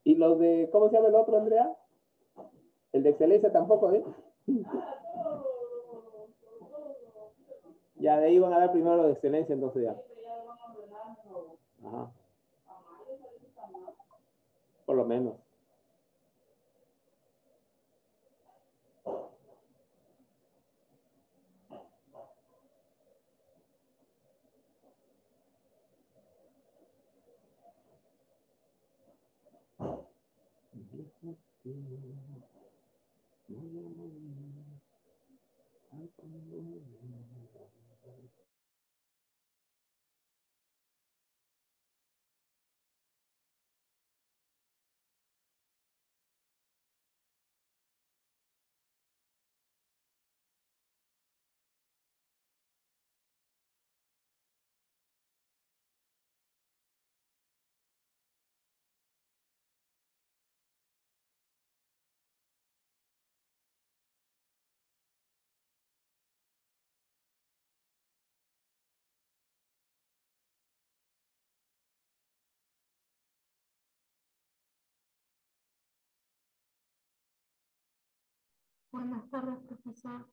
Y los de, ¿cómo se llama el otro, Andrea? El de excelencia tampoco, ¿eh? Ya de ahí van a dar primero lo de excelencia, entonces ya. Ajá. Por lo menos. Buenas tardes, profesor.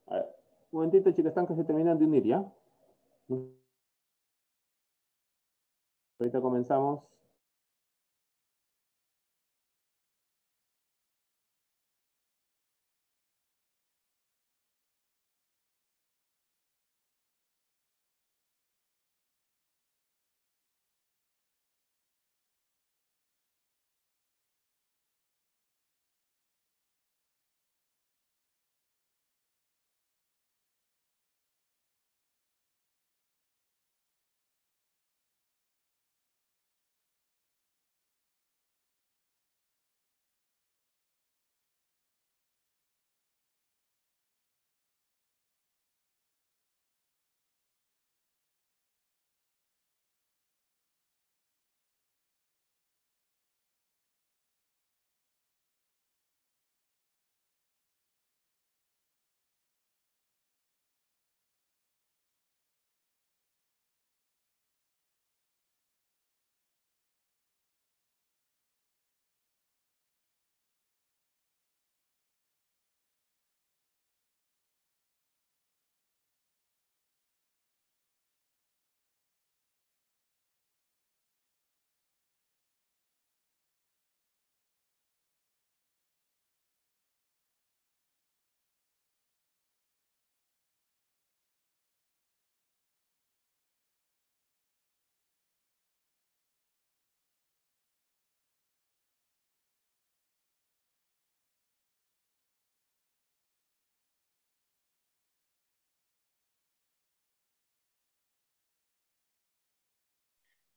A ver, un momentito, chicas, están que se terminan de unir, ¿ya? Ahorita comenzamos.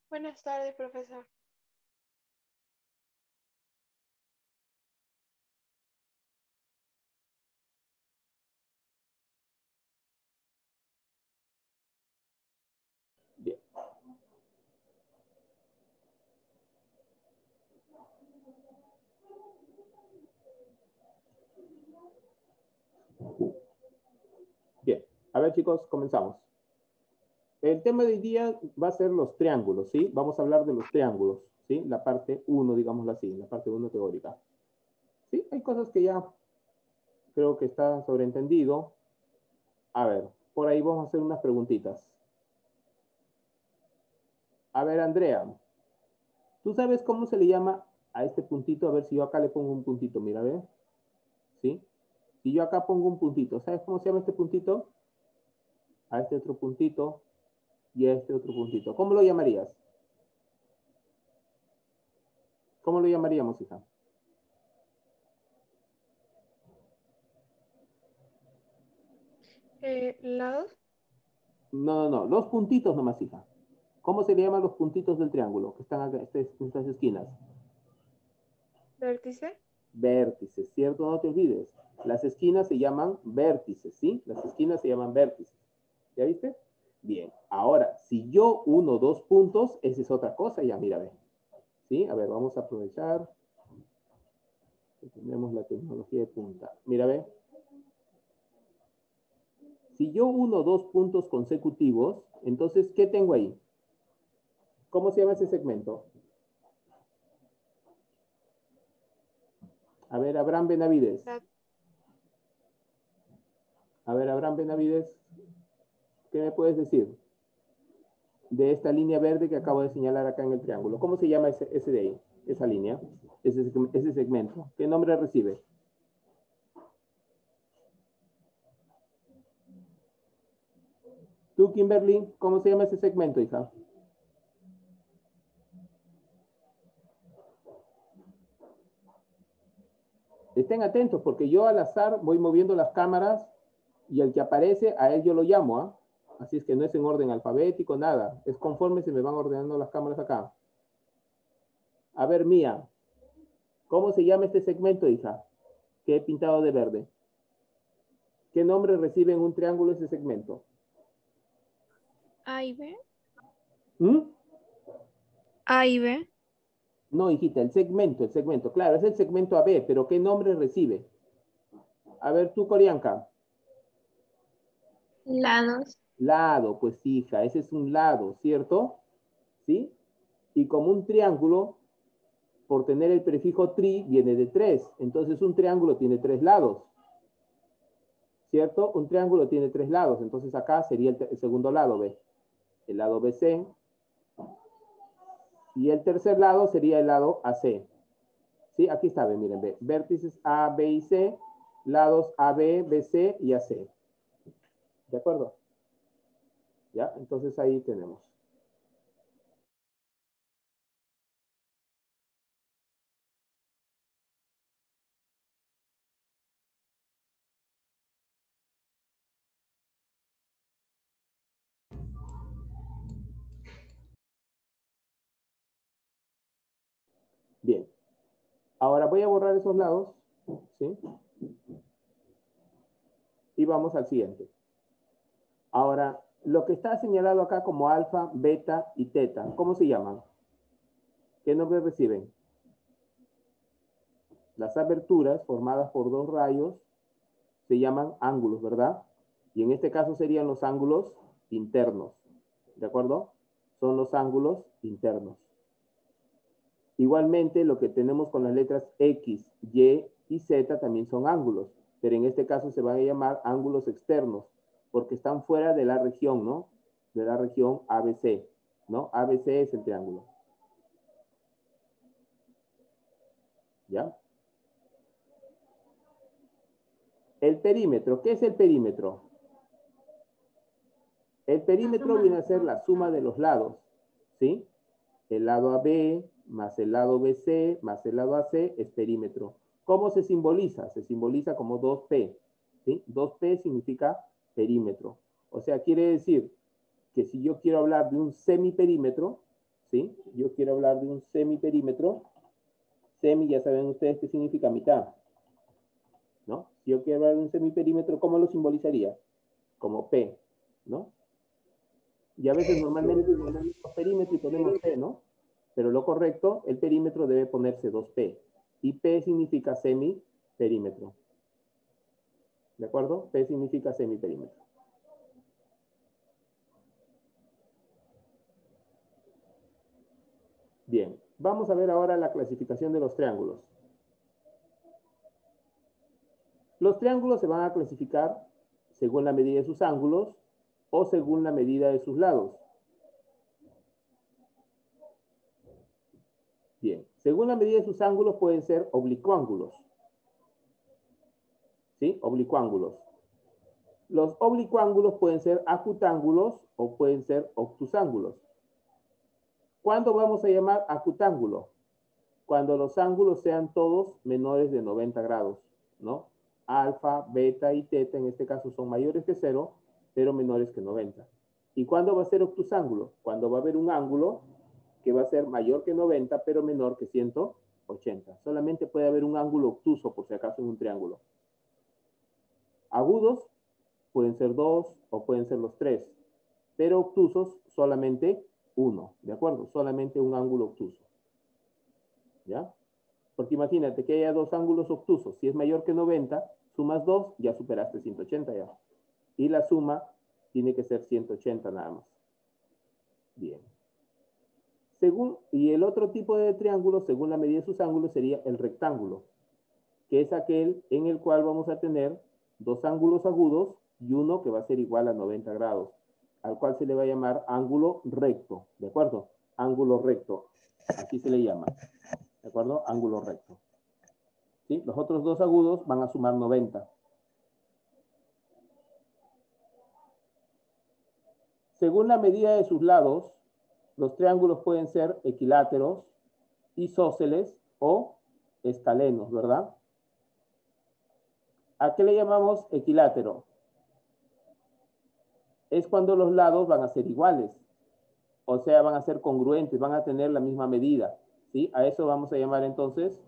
Buenas tardes, profesor. Bien. Bien. A ver, chicos, comenzamos. El tema de hoy día va a ser los triángulos, ¿sí? Vamos a hablar de los triángulos, ¿sí? La parte 1, digámoslo así, la parte 1 teórica. Sí, hay cosas que ya creo que está sobreentendido. A ver, por ahí vamos a hacer unas preguntitas. A ver, Andrea, ¿tú sabes cómo se le llama a este puntito? A ver si yo acá le pongo un puntito, mira, ¿ve? ¿Sí? Si yo acá pongo un puntito, ¿sabes cómo se llama este puntito? A este otro puntito y a este otro puntito. ¿Cómo lo llamarías? ¿Cómo lo llamaríamos, hija? Lados. No, no, no. Los puntitos nomás, hija. ¿Cómo se le llaman los puntitos del triángulo que están acá, en estas esquinas? Vértice. Vértices, ¿cierto? No te olvides. Las esquinas se llaman vértices, ¿sí? Las esquinas se llaman vértices. ¿Ya viste? Bien. Ahora, si yo uno dos puntos, esa es otra cosa, ya mira, ve. ¿Sí? A ver, vamos a aprovechar que tenemos la tecnología de punta. Mira, ve. Si yo uno dos puntos consecutivos, entonces, ¿qué tengo ahí? ¿Cómo se llama ese segmento? A ver, Abraham Benavides. La- A ver, Abraham Benavides, ¿qué me puedes decir de esta línea verde que acabo de señalar acá en el triángulo? ¿Cómo se llama ese de ahí? Esa línea, ese segmento. ¿Qué nombre recibe? Tú, Kimberly, ¿cómo se llama ese segmento, hija? Estén atentos porque yo al azar voy moviendo las cámaras y el que aparece, a él yo lo llamo, ¿ah? Así es que no es en orden alfabético, nada. Es conforme se me van ordenando las cámaras acá. A ver, Mía, ¿cómo se llama este segmento, hija? Que he pintado de verde. ¿Qué nombre recibe en un triángulo ese segmento? A y B. ¿Mm? A y B. No, hijita, el segmento. Claro, es el segmento AB, pero ¿qué nombre recibe? A ver, tú, Corianca. Lados. Lado, pues hija, ese es un lado, ¿cierto? ¿Sí? Y como un triángulo, por tener el prefijo tri, viene de tres. Entonces un triángulo tiene tres lados, ¿cierto? Un triángulo tiene tres lados. Entonces acá sería el segundo lado, ¿ve? El lado BC. Y el tercer lado sería el lado AC. ¿Sí? Aquí está, ¿ve? Miren, ve. Vértices A, B y C, lados AB, BC y AC. ¿De acuerdo? ¿Ya? Entonces ahí tenemos. Bien. Ahora voy a borrar esos lados, ¿sí? Y vamos al siguiente. Ahora, lo que está señalado acá como alfa, beta y teta, ¿cómo se llaman? ¿Qué nombre reciben? Las aberturas formadas por dos rayos se llaman ángulos, ¿verdad? Y en este caso serían los ángulos internos, ¿de acuerdo? Son los ángulos internos. Igualmente, lo que tenemos con las letras X, Y y Z también son ángulos, pero en este caso se van a llamar ángulos externos, porque están fuera de la región, ¿no? De la región ABC, ¿no? ABC es el triángulo. ¿Ya? El perímetro, ¿qué es el perímetro? El perímetro viene a ser la suma de los lados, ¿sí? El lado AB más el lado BC más el lado AC es perímetro. ¿Cómo se simboliza? Se simboliza como 2P, ¿sí? 2P significa perímetro. O sea, quiere decir que si yo quiero hablar de un semiperímetro, ¿sí? Yo quiero hablar de un semiperímetro, semi ya saben ustedes qué significa mitad, ¿no? Si yo quiero hablar de un semiperímetro, ¿cómo lo simbolizaría? Como P, ¿no? Y a veces normalmente ponemos perímetro y ponemos P, ¿no? Pero lo correcto, el perímetro debe ponerse 2P. Y P significa semiperímetro. ¿De acuerdo? P significa semiperímetro. Bien, vamos a ver ahora la clasificación de los triángulos. Los triángulos se van a clasificar según la medida de sus ángulos o según la medida de sus lados. Bien, según la medida de sus ángulos pueden ser oblicuángulos. ¿Sí? Oblicuángulos. Los oblicuángulos pueden ser acutángulos o pueden ser obtusángulos. ¿Cuándo vamos a llamar acutángulo? Cuando los ángulos sean todos menores de 90 grados, ¿no? Alfa, beta y teta en este caso son mayores que 0, pero menores que 90. ¿Y cuándo va a ser obtusángulo? Cuando va a haber un ángulo que va a ser mayor que 90, pero menor que 180. Solamente puede haber un ángulo obtuso, por si acaso, en un triángulo. Agudos pueden ser 2 o pueden ser los 3, pero obtusos solamente 1, ¿de acuerdo? Solamente un ángulo obtuso. ¿Ya? Porque imagínate que haya dos ángulos obtusos. Si es mayor que 90, sumas 2, ya superaste 180 ya. Y la suma tiene que ser 180 nada más. Bien. Y el otro tipo de triángulo, según la medida de sus ángulos, sería el rectángulo, que es aquel en el cual vamos a tener dos ángulos agudos y uno que va a ser igual a 90 grados, al cual se le va a llamar ángulo recto, ¿de acuerdo? Ángulo recto, así se le llama, ¿de acuerdo? Ángulo recto. ¿Sí? Los otros dos agudos van a sumar 90. Según la medida de sus lados, los triángulos pueden ser equiláteros, isósceles o escalenos, ¿verdad? ¿A qué le llamamos equilátero? Es cuando los lados van a ser iguales, o sea, van a ser congruentes, van a tener la misma medida, ¿sí? A eso vamos a llamar entonces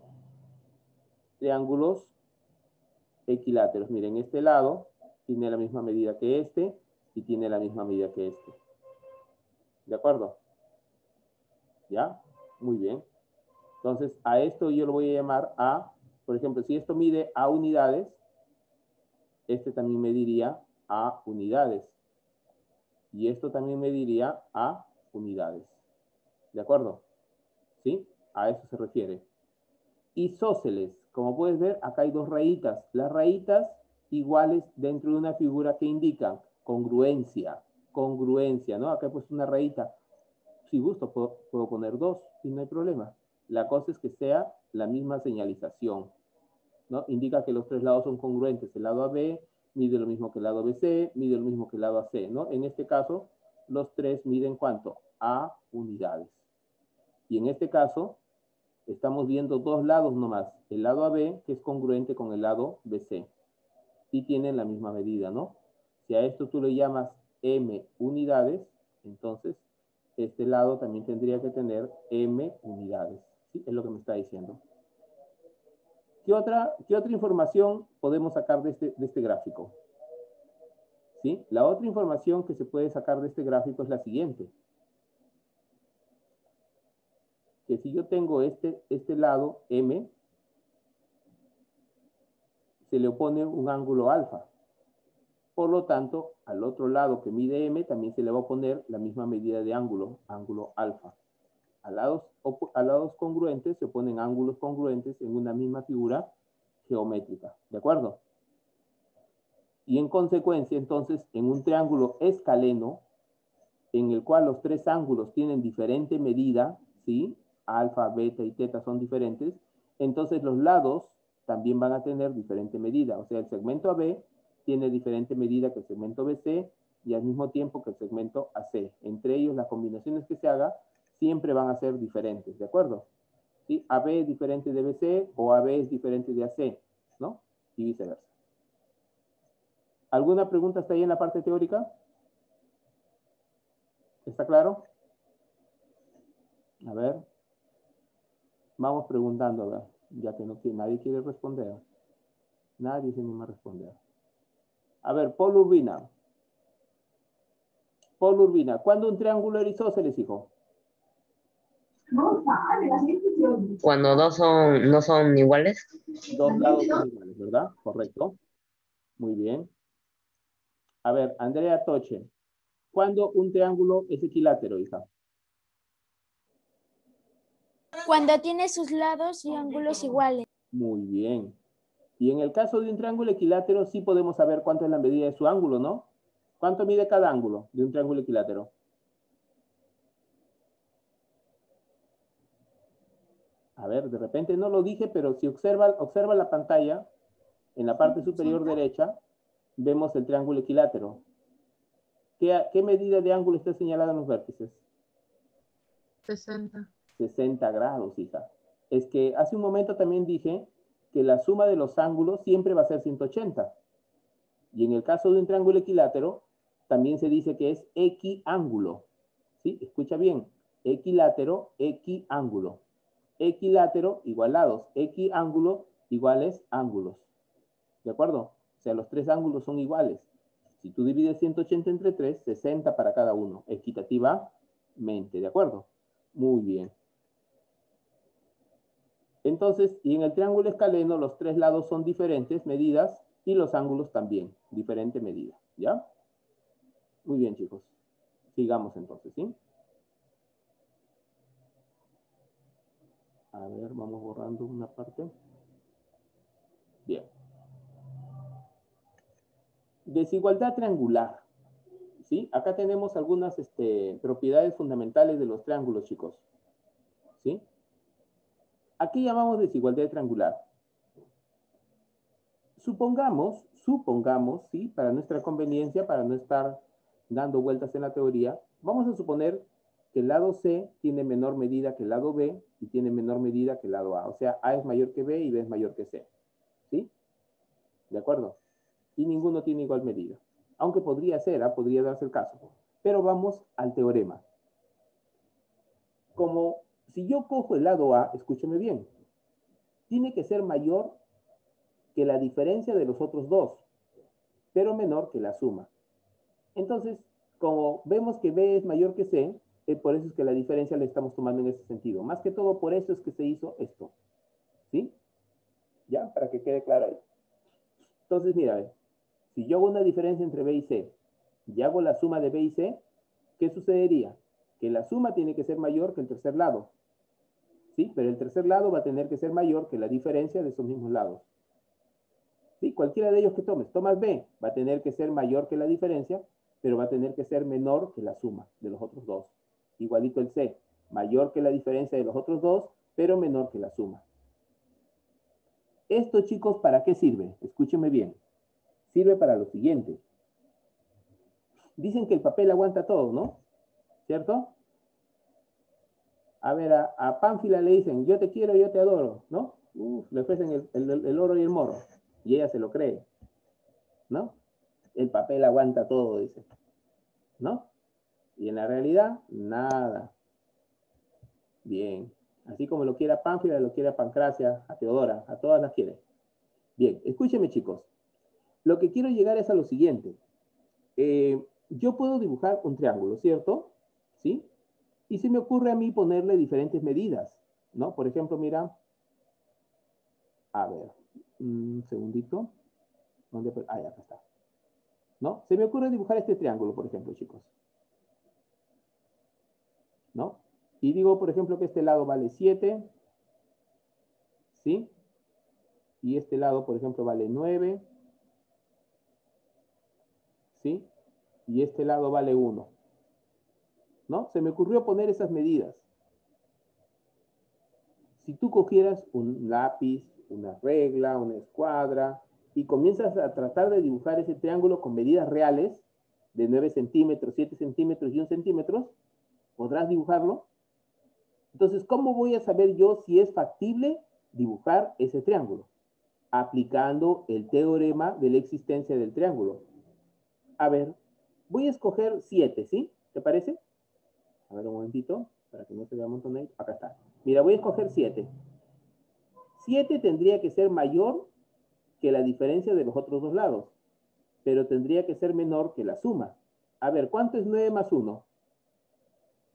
triángulos equiláteros. Miren, este lado tiene la misma medida que este y tiene la misma medida que este. ¿De acuerdo? ¿Ya? Muy bien. Entonces, a esto yo lo voy a llamar A. Por ejemplo, si esto mide A unidades, este también mediría A unidades. Y esto también mediría A unidades. ¿De acuerdo? ¿Sí? A eso se refiere. Isósceles. Como puedes ver, acá hay dos rayitas. Las rayitas iguales dentro de una figura que indican congruencia. Congruencia, ¿no? Acá he puesto una rayita. Si gusto, puedo poner dos y no hay problema. La cosa es que sea la misma señalización, ¿no? Indica que los tres lados son congruentes. El lado AB mide lo mismo que el lado BC, mide lo mismo que el lado AC, ¿no? En este caso, los tres miden ¿cuánto? A unidades. Y en este caso, estamos viendo dos lados nomás. El lado AB, que es congruente con el lado BC. Y tienen la misma medida, ¿no? Si a esto tú le llamas M unidades, entonces este lado también tendría que tener M unidades. ¿Sí? Es lo que me está diciendo. ¿Qué otra información podemos sacar de este gráfico? ¿Sí? La otra información que se puede sacar de este gráfico es la siguiente. Que si yo tengo este lado M, se le opone un ángulo alfa. Por lo tanto, al otro lado que mide M, también se le va a poner la misma medida de ángulo alfa. A lados congruentes se oponen ángulos congruentes en una misma figura geométrica. ¿De acuerdo? Y en consecuencia, entonces, en un triángulo escaleno, en el cual los tres ángulos tienen diferente medida, ¿sí? Alfa, beta y teta son diferentes, entonces los lados también van a tener diferente medida. O sea, el segmento AB tiene diferente medida que el segmento BC y al mismo tiempo que el segmento AC. Entre ellos, las combinaciones que se haga siempre van a ser diferentes, ¿de acuerdo? ¿Sí? AB es diferente de BC o AB es diferente de AC, ¿no? Y viceversa. ¿Alguna pregunta hasta ahí en la parte teórica? ¿Está claro? A ver. Vamos preguntando, ¿verdad? Ya que nadie quiere responder. Nadie se anima a responder. A ver, Paul Urbina. Paul Urbina, ¿cuándo un triángulo era isósceles, hijo? Cuando no son iguales. Dos lados son iguales, ¿verdad? Correcto. Muy bien. A ver, Andrea Toche. ¿Cuándo un triángulo es equilátero, hija? Cuando tiene sus lados y ángulos iguales. Muy bien. Y en el caso de un triángulo equilátero, sí podemos saber cuánto es la medida de su ángulo, ¿no? ¿Cuánto mide cada ángulo de un triángulo equilátero? A ver, de repente no lo dije, pero si observa la pantalla, en la parte superior derecha, vemos el triángulo equilátero. ¿Qué medida de ángulo está señalada en los vértices? 60. 60 grados, hija. Es que hace un momento también dije que la suma de los ángulos siempre va a ser 180. Y en el caso de un triángulo equilátero, también se dice que es equiángulo. ¿Sí? Escucha bien. Equilátero, equiángulo. Equilátero igual lados. Equiángulo iguales ángulos. ¿De acuerdo? O sea, los tres ángulos son iguales. Si tú divides 180 entre 3, 60 para cada uno, equitativamente. ¿De acuerdo? Muy bien. Entonces, y en el triángulo escaleno, los tres lados son diferentes medidas y los ángulos también, diferente medida. ¿Ya? Muy bien, chicos. Sigamos entonces, ¿sí? A ver, vamos borrando una parte. Bien. Desigualdad triangular. ¿Sí? Acá tenemos algunas propiedades fundamentales de los triángulos, chicos. ¿Sí? ¿A qué llamamos desigualdad triangular? Supongamos, ¿sí? Para nuestra conveniencia, para no estar dando vueltas en la teoría, vamos a suponer que el lado C tiene menor medida que el lado B y tiene menor medida que el lado A. O sea, A es mayor que B y B es mayor que C. ¿Sí? ¿De acuerdo? Y ninguno tiene igual medida. Aunque podría ser, podría darse el caso. Pero vamos al teorema. Como si yo cojo el lado A, escúcheme bien, tiene que ser mayor que la diferencia de los otros dos, pero menor que la suma. Entonces, como vemos que B es mayor que C, por eso es que la diferencia la estamos tomando en ese sentido. Más que todo, por eso es que se hizo esto. ¿Sí? ¿Ya? Para que quede claro ahí. Entonces, mira, si yo hago una diferencia entre B y C y hago la suma de B y C, ¿qué sucedería? Que la suma tiene que ser mayor que el tercer lado. ¿Sí? Pero el tercer lado va a tener que ser mayor que la diferencia de esos mismos lados. ¿Sí? Cualquiera de ellos que tomas B, va a tener que ser mayor que la diferencia, pero va a tener que ser menor que la suma de los otros dos. Igualito el C, mayor que la diferencia de los otros dos, pero menor que la suma. Esto, chicos, ¿para qué sirve? Escúchenme bien. Sirve para lo siguiente. Dicen que el papel aguanta todo, ¿no? ¿Cierto? A ver, a Pánfila le dicen, yo te quiero, yo te adoro, ¿no? Le ofrecen el oro y el moro. Y ella se lo cree, ¿no? El papel aguanta todo, dice. ¿No? Y en la realidad, nada. Bien. Así como lo quiera Pánfila, lo quiera Pancracia, a Teodora, a todas las quiere. Bien, escúchenme, chicos. Lo que quiero llegar es a lo siguiente. Yo puedo dibujar un triángulo, ¿cierto? ¿Sí? Y se me ocurre a mí ponerle diferentes medidas, ¿no? Por ejemplo, mira. A ver, un segundito. ¿Dónde? Ah, ya, acá está. ¿No? Se me ocurre dibujar este triángulo, por ejemplo, chicos. ¿No? Y digo, por ejemplo, que este lado vale 7, ¿sí? Y este lado, por ejemplo, vale 9, ¿sí? Y este lado vale 1, ¿no? Se me ocurrió poner esas medidas. Si tú cogieras un lápiz, una regla, una escuadra, y comienzas a tratar de dibujar ese triángulo con medidas reales, de 9 centímetros, 7 centímetros y 1 centímetro, ¿podrás dibujarlo? Entonces, ¿cómo voy a saber yo si es factible dibujar ese triángulo? Aplicando el teorema de la existencia del triángulo. A ver, voy a escoger 7, ¿sí? ¿Te parece? A ver, un momentito, para que no se vea un montón ahí. Acá está. Mira, voy a escoger 7. 7 tendría que ser mayor que la diferencia de los otros dos lados, pero tendría que ser menor que la suma. A ver, ¿cuánto es 9 más 1?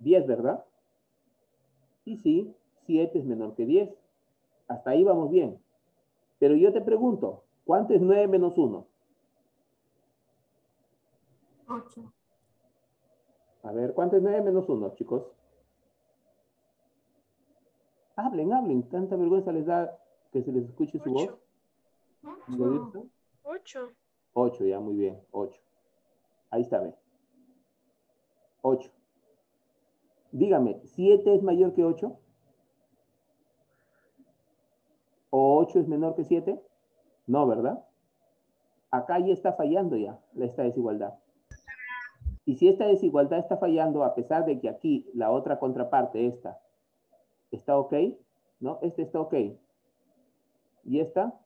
10, ¿verdad? Y sí, 7 es menor que 10. Hasta ahí vamos bien. Pero yo te pregunto, ¿cuánto es 9 menos 1? 8. A ver, ¿cuánto es 9 menos 1, chicos? Hablen, hablen. Tanta vergüenza les da que se les escuche su voz. 8. 8, ya, muy bien. 8. Ahí está, ve. 8. Dígame, ¿7 es mayor que 8? ¿O 8 es menor que 7? No, ¿verdad? Acá ya está fallando ya esta desigualdad. Y si esta desigualdad está fallando, a pesar de que aquí la otra contraparte, esta, está ok, ¿no? Este está ok. Y esta,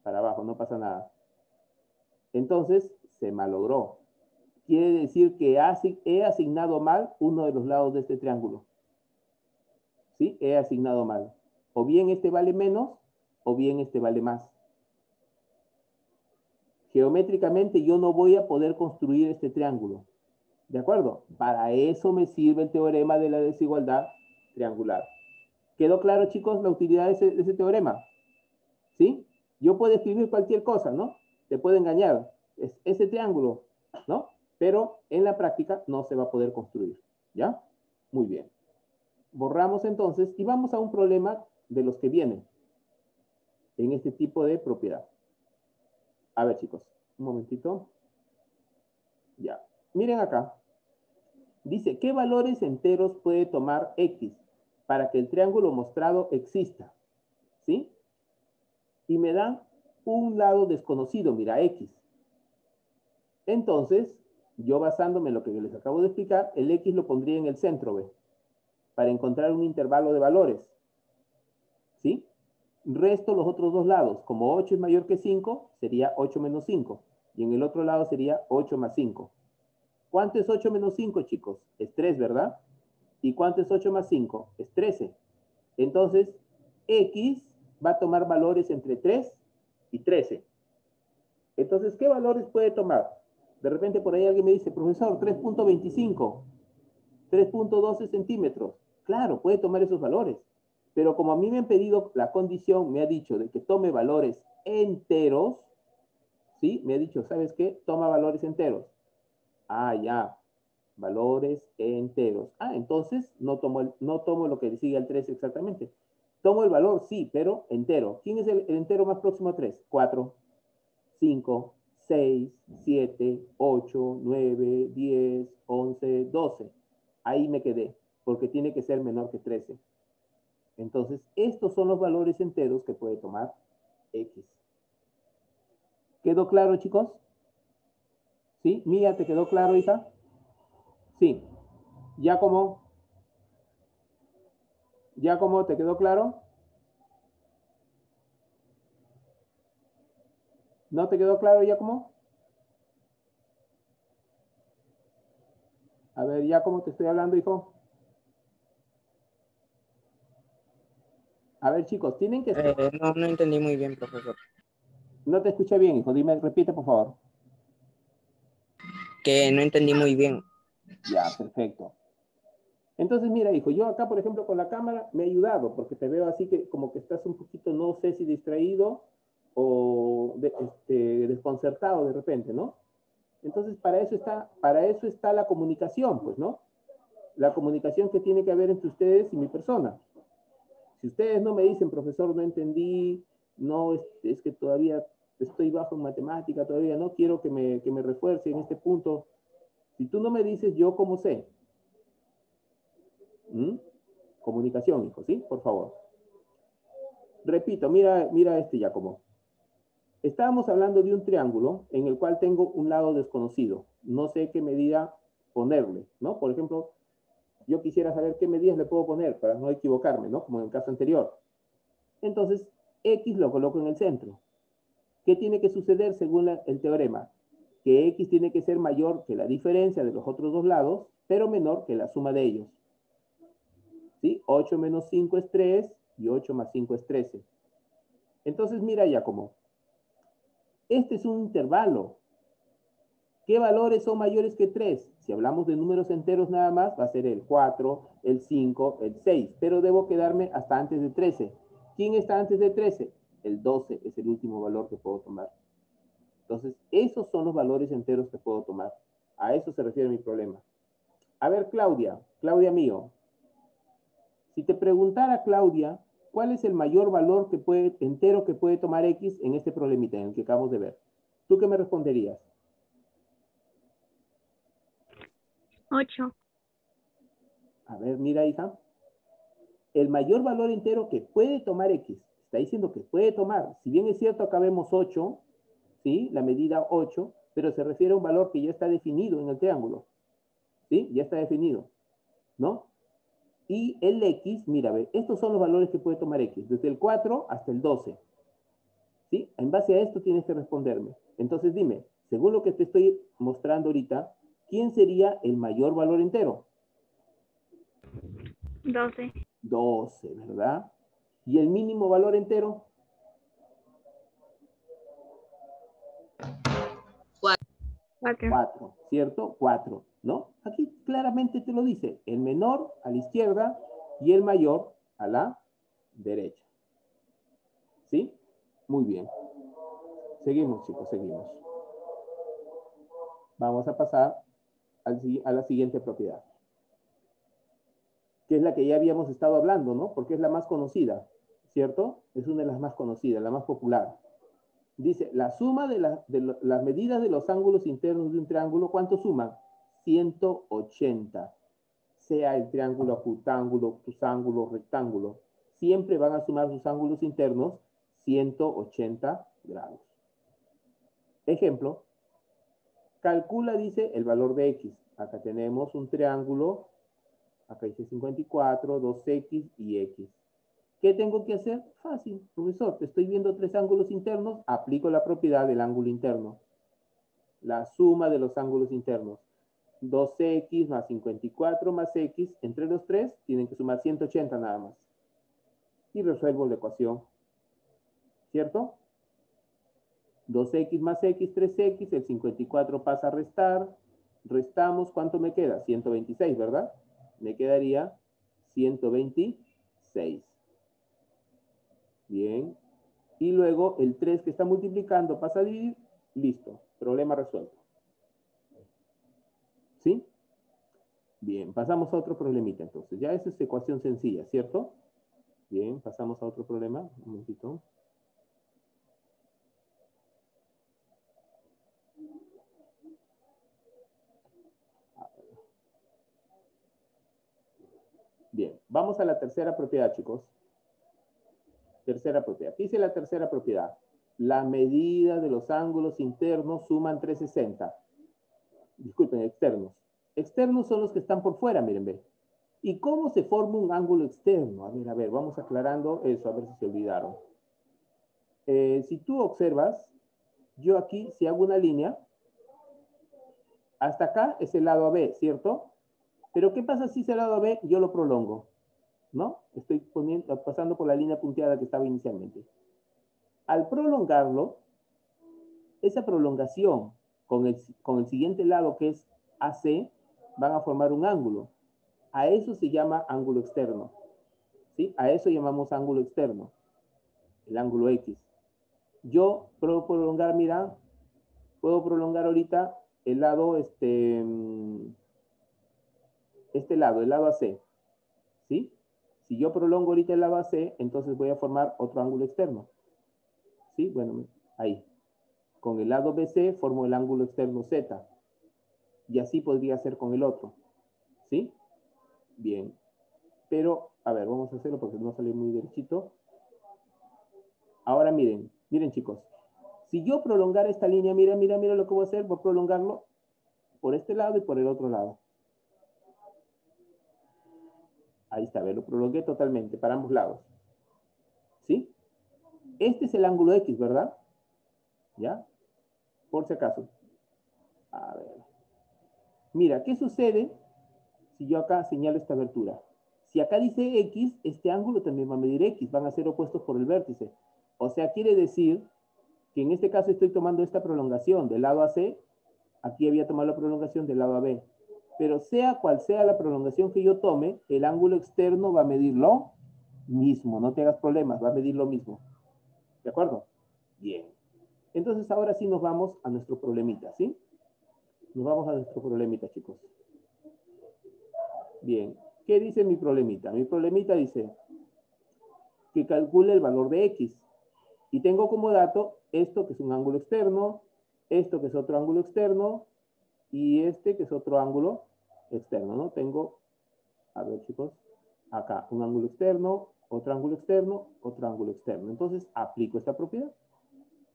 para abajo, no pasa nada. Entonces, se malogró. Quiere decir que he asignado mal uno de los lados de este triángulo. ¿Sí? He asignado mal. O bien este vale menos, o bien este vale más. Geométricamente yo no voy a poder construir este triángulo. ¿De acuerdo? Para eso me sirve el teorema de la desigualdad triangular. ¿Quedó claro, chicos, la utilidad de ese teorema? ¿Sí? Yo puedo escribir cualquier cosa, ¿no? Te puede engañar. Es ese triángulo, ¿no? Pero en la práctica no se va a poder construir. ¿Ya? Muy bien. Borramos entonces y vamos a un problema de los que vienen en este tipo de propiedad. A ver, chicos, un momentito. Ya. Miren acá. Dice, ¿qué valores enteros puede tomar X para que el triángulo mostrado exista? ¿Sí? Y me dan un lado desconocido, mira, X. Entonces, yo basándome en lo que les acabo de explicar, el X lo pondría en el centro, ¿ve? Para encontrar un intervalo de valores. ¿Sí? Resto los otros dos lados. Como 8 es mayor que 5, sería 8 menos 5. Y en el otro lado sería 8 más 5. ¿Cuánto es 8 menos 5, chicos? Es 3, ¿verdad? ¿Y cuánto es 8 más 5? Es 13. Entonces, X va a tomar valores entre 3 y 13. Entonces, ¿qué valores puede tomar? De repente por ahí alguien me dice, profesor, 3.25, 3.12 centímetros. Claro, puede tomar esos valores. Pero como a mí me han pedido la condición, me ha dicho de que tome valores enteros, ¿sí? Me ha dicho, ¿sabes qué? Toma valores enteros. Ah, ya. Valores enteros. Ah, entonces no tomo lo que sigue al 3 exactamente. Tomo el valor, sí, pero entero. ¿Quién es el entero más próximo a 3? 4, 5, 6, 7, 8, 9, 10, 11, 12. Ahí me quedé, porque tiene que ser menor que 13. Entonces, estos son los valores enteros que puede tomar X. ¿Quedó claro, chicos? ¿Sí? Mía, ¿te quedó claro, hija? Sí. ¿Ya como te quedó claro? ¿No te quedó claro, Giacomo? A ver, Giacomo, te estoy hablando, hijo. A ver, chicos, tienen que... No entendí muy bien, profesor. No te escuché bien, hijo. Dime, repite, por favor. Que no entendí muy bien. Ya, perfecto. Entonces, mira, hijo, yo acá, por ejemplo, con la cámara me he ayudado, porque te veo así que como que estás un poquito, no sé si distraído o desconcertado de repente, ¿no? Entonces, para eso está la comunicación, pues, ¿no? La comunicación que tiene que haber entre ustedes y mi persona. Si ustedes no me dicen, profesor, no entendí, no, es que todavía estoy bajo en matemática, todavía no quiero que me refuerce en este punto. Si tú no me dices, yo cómo sé. ¿Mm? Comunicación, hijo, ¿sí? Por favor. Repito, mira este ya como. Estábamos hablando de un triángulo en el cual tengo un lado desconocido. No sé qué medida ponerle, ¿no? Por ejemplo, yo quisiera saber qué medidas le puedo poner para no equivocarme, ¿no? Como en el caso anterior. Entonces, X lo coloco en el centro. ¿Qué tiene que suceder según el teorema? Que X tiene que ser mayor que la diferencia de los otros dos lados, pero menor que la suma de ellos. ¿Sí? 8 menos 5 es 3 y 8 más 5 es 13. Entonces, mira ya como. Este es un intervalo. ¿Qué valores son mayores que 3? Si hablamos de números enteros nada más, va a ser el 4, el 5, el 6, pero debo quedarme hasta antes de 13. ¿Quién está antes de 13? El 12 es el último valor que puedo tomar. Entonces, esos son los valores enteros que puedo tomar. A eso se refiere mi problema. A ver, Claudia mío. Si te preguntara, Claudia, ¿cuál es el mayor valor entero que puede tomar X en este problemita en el que acabamos de ver? ¿Tú qué me responderías? 8. A ver, mira, hija. El mayor valor entero que puede tomar X. Está diciendo que puede tomar. Si bien es cierto, acá vemos 8, ¿sí? La medida 8, pero se refiere a un valor que ya está definido en el triángulo. ¿Sí? Ya está definido, ¿no? Y el X, mira, ve, estos son los valores que puede tomar X, desde el 4 hasta el 12. ¿Sí? En base a esto tienes que responderme. Entonces dime, según lo que te estoy mostrando ahorita, ¿quién sería el mayor valor entero? 12. 12, ¿verdad? ¿Y el mínimo valor entero? 4, ¿cierto? 4, ¿no? Aquí claramente te lo dice, el menor a la izquierda y el mayor a la derecha. ¿Sí? Muy bien. Seguimos, chicos, seguimos. Vamos a pasar a la siguiente propiedad, que es la que ya habíamos estado hablando, ¿no? Porque es la más conocida, ¿cierto? Es una de las más conocidas, la más popular. Dice, la suma de las medidas de los ángulos internos de un triángulo, ¿cuánto suman? 180. Sea el triángulo acutángulo, obtusángulo, rectángulo, siempre van a sumar sus ángulos internos 180 grados. Ejemplo, calcula, dice, el valor de X. Acá tenemos un triángulo, acá dice 54, 2X y X. ¿Qué tengo que hacer? Fácil, profesor, te estoy viendo tres ángulos internos, aplico la propiedad del ángulo interno. La suma de los ángulos internos. 2X más 54 más X, entre los tres tienen que sumar 180 nada más. Y resuelvo la ecuación. ¿Cierto? 2X más X, 3X, el 54 pasa a restar. Restamos, ¿cuánto me queda? 126, ¿verdad? Me quedaría 126. Bien. Y luego el 3 que está multiplicando pasa a dividir. Listo. Problema resuelto. ¿Sí? Bien. Pasamos a otro problemita entonces. Ya esa es ecuación sencilla, ¿cierto? Bien. Pasamos a otro problema. Un momentito. Bien. Vamos a la tercera propiedad, chicos. Tercera propiedad. ¿Qué dice la tercera propiedad? La medida de los ángulos internos suman 360. Disculpen, externos. Externos son los que están por fuera, miren, ve. ¿Y cómo se forma un ángulo externo? A ver, vamos aclarando eso, a ver si se olvidaron. Si tú observas, yo aquí, si hago una línea, hasta acá es el lado AB, ¿cierto? Pero ¿qué pasa si ese lado AB yo lo prolongo? ¿No? Estoy pasando por la línea punteada que estaba inicialmente. Al prolongarlo, esa prolongación con el siguiente lado que es AC, van a formar un ángulo. A eso se llama ángulo externo. ¿Sí? A eso llamamos ángulo externo. El ángulo X. Yo puedo prolongar, mira, puedo prolongar ahorita el lado, este lado, el lado AC. ¿Sí? Si yo prolongo ahorita el lado AC, entonces voy a formar otro ángulo externo. ¿Sí? Bueno, ahí. Con el lado BC formo el ángulo externo Z. Y así podría ser con el otro. ¿Sí? Bien. Pero, a ver, vamos a hacerlo porque no sale muy derechito. Ahora miren, miren chicos. Si yo prolongara esta línea, mira lo que voy a hacer. Voy a prolongarlo por este lado y por el otro lado. Ahí está, lo prolongué totalmente para ambos lados. ¿Sí? Este es el ángulo X, ¿verdad? ¿Ya? Por si acaso. A ver. Mira, ¿qué sucede si yo acá señalo esta abertura? Si acá dice X, este ángulo también va a medir X. Van a ser opuestos por el vértice. O sea, quiere decir que en este caso estoy tomando esta prolongación del lado AC. Aquí había tomado la prolongación del lado AB. Pero sea cual sea la prolongación que yo tome, el ángulo externo va a medir lo mismo. No te hagas problemas, va a medir lo mismo. ¿De acuerdo? Bien. Entonces ahora sí nos vamos a nuestro problemita, ¿sí? Nos vamos a nuestro problemita, chicos. Bien. ¿Qué dice mi problemita? Mi problemita dice que calcule el valor de X. Y tengo como dato esto que es un ángulo externo, esto que es otro ángulo externo, y este que es otro ángulo externo, ¿no? Tengo, a ver chicos, acá un ángulo externo, otro ángulo externo, otro ángulo externo. Entonces, aplico esta propiedad,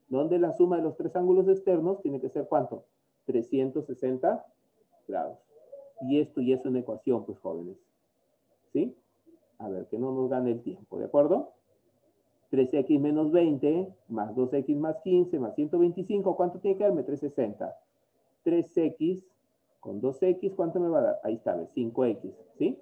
donde la suma de los tres ángulos externos tiene que ser ¿cuánto? 360 grados. Y esto ya es una ecuación, pues, jóvenes. ¿Sí? A ver, que no nos gane el tiempo, ¿de acuerdo? 3x menos 20, más 2x más 15, más 125, ¿cuánto tiene que darme? 360. 3x con 2x, ¿cuánto me va a dar? Ahí está, 5x, ¿sí?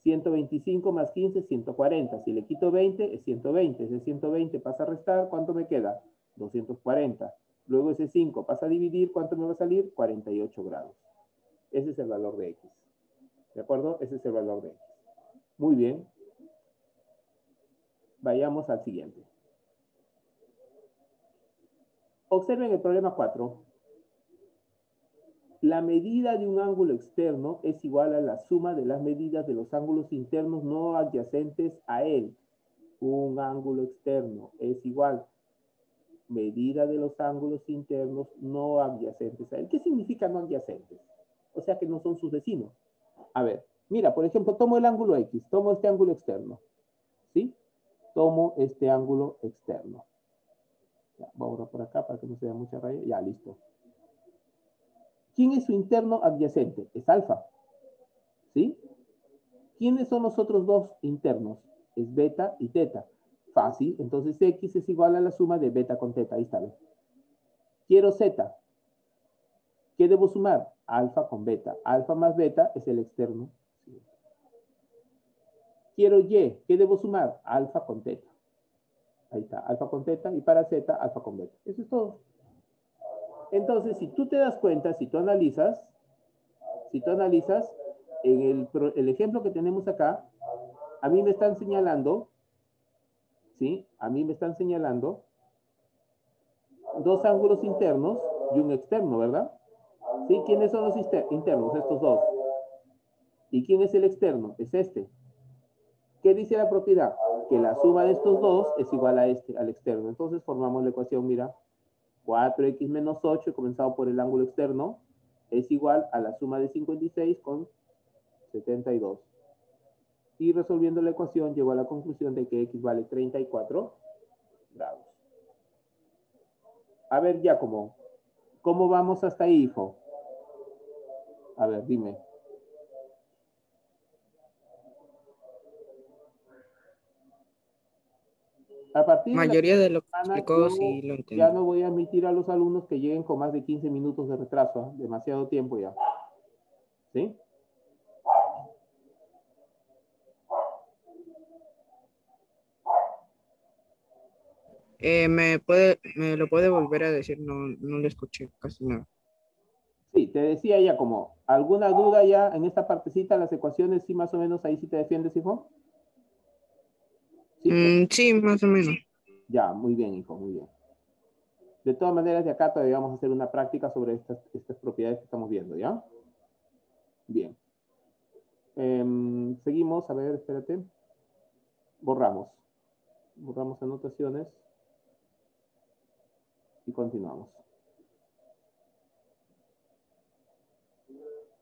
125 más 15, 140. Si le quito 20, es 120. Ese 120 pasa a restar, ¿cuánto me queda? 240. Luego ese 5 pasa a dividir, ¿cuánto me va a salir? 48 grados. Ese es el valor de x. ¿De acuerdo? Ese es el valor de x. Muy bien. Vayamos al siguiente. Observen el problema 4. La medida de un ángulo externo es igual a la suma de las medidas de los ángulos internos no adyacentes a él. Un ángulo externo es igual medida de los ángulos internos no adyacentes a él. ¿Qué significa no adyacentes? O sea que no son sus vecinos. A ver, mira, por ejemplo, tomo el ángulo X, tomo este ángulo externo, ¿sí? Tomo este ángulo externo. Ya, voy a borrar por acá para que no se vea mucha raya. Ya, listo. ¿Quién es su interno adyacente? Es alfa, ¿sí? ¿Quiénes son los otros dos internos? Es beta y teta. Fácil, entonces X es igual a la suma de beta con teta. Ahí está, ¿ves? Quiero Z. ¿Qué debo sumar? Alfa con beta. Alfa más beta es el externo. Quiero Y. ¿Qué debo sumar? Alfa con teta. Ahí está, alfa con teta. Y para Z, alfa con beta. Eso es todo. Entonces, si tú te das cuenta, si tú analizas, en el ejemplo que tenemos acá, a mí me están señalando, ¿sí? A mí me están señalando dos ángulos internos y un externo, ¿verdad? ¿Sí? ¿Quiénes son los internos? Estos dos. ¿Y quién es el externo? Es este. ¿Qué dice la propiedad? Que la suma de estos dos es igual a este, al externo. Entonces formamos la ecuación, mira, 4x menos 8, comenzado por el ángulo externo, es igual a la suma de 56 con 72. Y resolviendo la ecuación, llegó a la conclusión de que x vale 34 grados. A ver, Giacomo, ¿cómo vamos hasta ahí, hijo? A ver, dime. A partir de la Mayoría de lo que semana, explicó sí lo ya entendí. no voy a admitir a los alumnos que lleguen con más de 15 minutos de retraso, ¿eh? Demasiado tiempo ya. ¿Sí? ¿Me lo puede volver a decir? No, no lo escuché casi nada. Sí, te decía ya como, ¿alguna duda ya en esta partecita, las ecuaciones, sí más o menos ahí sí te defiendes, hijo? ¿Sí? Sí, más o menos. Ya, muy bien, hijo, muy bien. De todas maneras, de acá todavía vamos a hacer una práctica sobre estas propiedades que estamos viendo, ¿ya? Bien. Seguimos, a ver, espérate. Borramos. Borramos anotaciones. Y continuamos.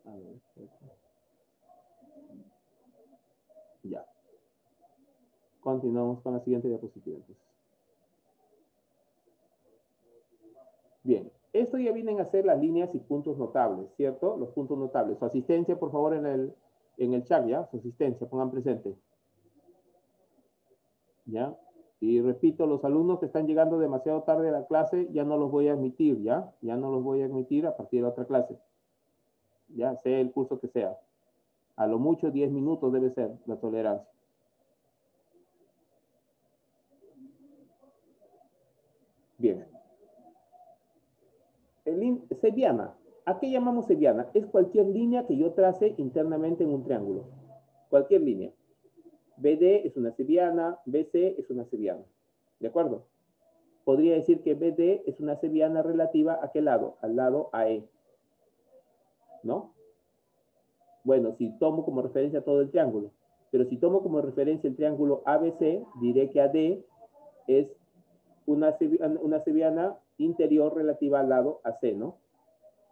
A ver, espérate. Ya. Continuamos con la siguiente diapositiva. Entonces. Bien. Esto ya vienen a ser las líneas y puntos notables, ¿cierto? Los puntos notables. Su asistencia, por favor, en el chat, ¿ya? Su asistencia, pongan presente. ¿Ya? Y repito, los alumnos que están llegando demasiado tarde a la clase, ya no los voy a admitir, ¿ya? Ya no los voy a admitir a partir de otra clase. Ya, sea el curso que sea. A lo mucho 10 minutos debe ser la tolerancia. Bien. Seviana. ¿A qué llamamos seviana? Es cualquier línea que yo trace internamente en un triángulo. Cualquier línea. BD es una seviana, BC es una seviana. ¿De acuerdo? Podría decir que BD es una seviana relativa a qué lado? Al lado AE. ¿No? Bueno, si tomo como referencia todo el triángulo. Pero si tomo como referencia el triángulo ABC, diré que AD es una sevillana interior relativa al lado AC, ¿no?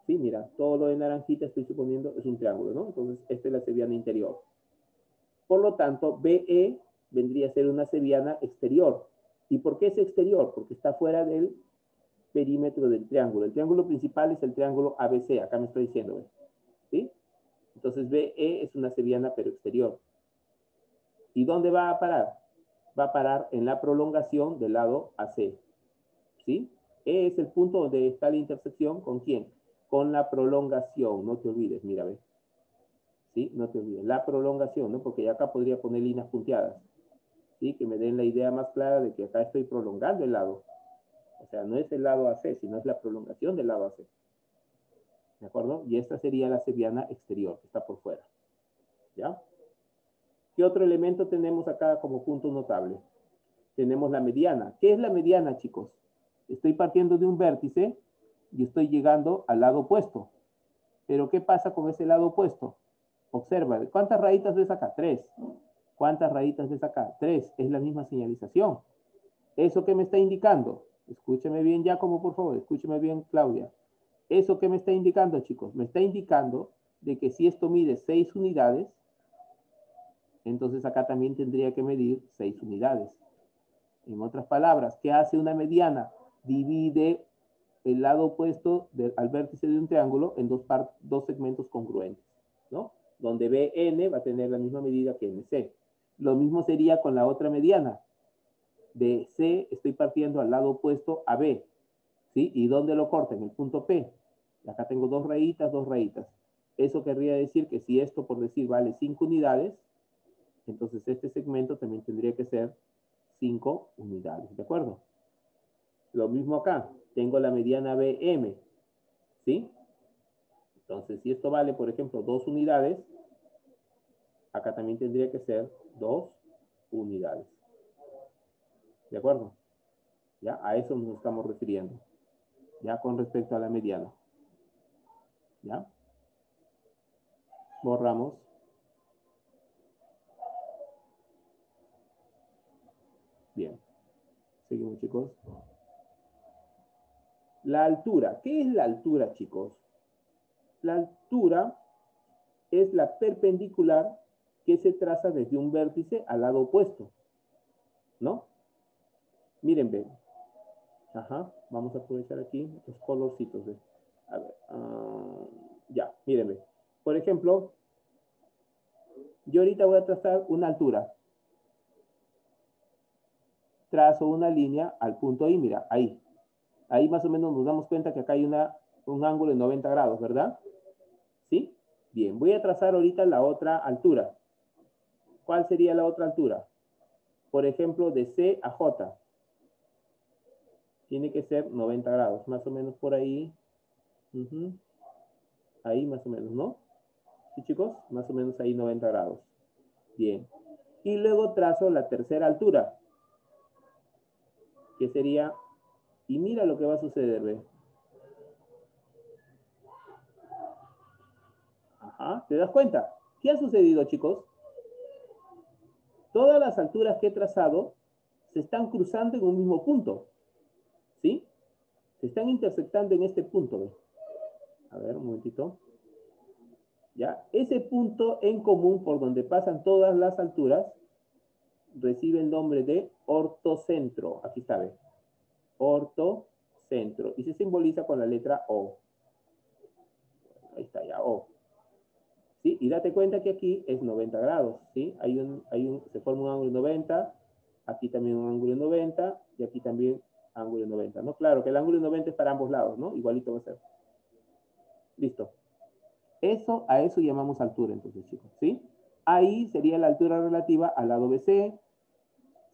Sí, mira, todo lo de naranjita estoy suponiendo es un triángulo, ¿no? Entonces, esta es la sevillana interior. Por lo tanto, BE vendría a ser una sevillana exterior. ¿Y por qué es exterior? Porque está fuera del perímetro del triángulo. El triángulo principal es el triángulo ABC, acá me estoy diciendo, ¿sí? Entonces, BE es una sevillana pero exterior. ¿Y dónde va a parar? Va a parar en la prolongación del lado AC, ¿sí? E es el punto donde está la intersección, ¿con quién? Con la prolongación, no te olvides, mira, ve. ¿Sí? No te olvides, la prolongación, ¿no? Porque ya acá podría poner líneas punteadas, ¿sí? Que me den la idea más clara de que acá estoy prolongando el lado. O sea, no es el lado AC, sino es la prolongación del lado AC. ¿De acuerdo? Y esta sería la sevillana exterior, que está por fuera. ¿Ya? ¿Qué otro elemento tenemos acá como punto notable? Tenemos la mediana. ¿Qué es la mediana, chicos? Estoy partiendo de un vértice y estoy llegando al lado opuesto. Pero ¿qué pasa con ese lado opuesto? Observa, ¿cuántas rayitas ves acá? 3. ¿Cuántas rayitas ves acá? 3. Es la misma señalización. ¿Eso qué me está indicando? Escúcheme bien, Giacomo, por favor. Escúcheme bien, Claudia. ¿Eso qué me está indicando, chicos? Me está indicando de que si esto mide 6 unidades, entonces acá también tendría que medir 6 unidades. En otras palabras, ¿qué hace una mediana? Divide el lado opuesto al vértice de un triángulo en dos segmentos congruentes, ¿no? Donde BN va a tener la misma medida que MC. Lo mismo sería con la otra mediana. De C estoy partiendo al lado opuesto a B, ¿sí? ¿Y dónde lo corta? En el punto P. Acá tengo dos rayitas, dos rayitas. Eso querría decir que si esto, por decir, vale 5 unidades, entonces este segmento también tendría que ser 5 unidades, ¿de acuerdo? Lo mismo acá, tengo la mediana BM, ¿sí? Entonces, si esto vale, por ejemplo, 2 unidades, acá también tendría que ser 2 unidades. ¿De acuerdo? ¿Ya? A eso nos estamos refiriendo. Ya con respecto a la mediana. ¿Ya? Borramos. Bien. Seguimos, chicos. La altura. ¿Qué es la altura, chicos? La altura es la perpendicular que se traza desde un vértice al lado opuesto. ¿No? Miren, ven. Ajá. Vamos a aprovechar aquí los colorcitos. ¿Ven? A ver. Ya, miren, ven. Por ejemplo, yo ahorita voy a trazar una altura. Trazo una línea al punto I, mira, ahí. Ahí más o menos nos damos cuenta que acá hay un ángulo de 90 grados, ¿verdad? ¿Sí? Bien, voy a trazar ahorita la otra altura. ¿Cuál sería la otra altura? Por ejemplo, de C a J. Tiene que ser 90 grados, más o menos por ahí. Ahí más o menos, ¿no? ¿Sí, chicos? Más o menos ahí 90 grados. Bien. Y luego trazo la tercera altura, que sería, y mira lo que va a suceder, ¿ve? Ajá, ¿te das cuenta? ¿Qué ha sucedido, chicos? Todas las alturas que he trazado se están cruzando en un mismo punto, ¿sí? Se están intersectando en este punto, ¿ve? A ver, un momentito. ¿Ya? Ese punto en común por donde pasan todas las alturas recibe el nombre de ortocentro. Aquí está, ¿ve? Ortocentro. Y se simboliza con la letra O. Ahí está ya, O. ¿Sí? Y date cuenta que aquí es 90 grados, ¿sí? Se forma un ángulo de 90, aquí también un ángulo de 90, y aquí también ángulo de 90, ¿no? Claro que el ángulo de 90 es para ambos lados, ¿no? Igualito va a ser. Listo. A eso llamamos altura, entonces, chicos, ¿sí? Ahí sería la altura relativa al lado BC,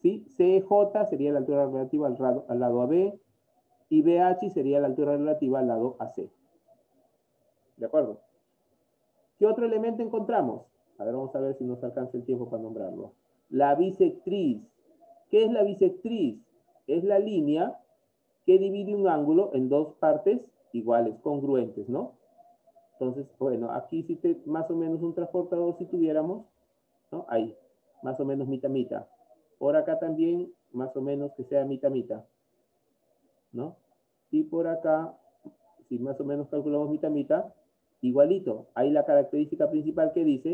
¿sí? CJ sería la altura relativa al lado AB, y BH sería la altura relativa al lado AC. ¿De acuerdo? ¿Qué otro elemento encontramos? A ver, vamos a ver si nos alcanza el tiempo para nombrarlo. La bisectriz. ¿Qué es la bisectriz? Es la línea que divide un ángulo en dos partes iguales, congruentes, ¿no? Entonces, bueno, aquí sí más o menos un transportador si tuviéramos, ¿no? Ahí, más o menos mitad. Por acá también, más o menos que sea mitad, ¿no? Y por acá, si más o menos calculamos mitad, igualito. Ahí la característica principal que dice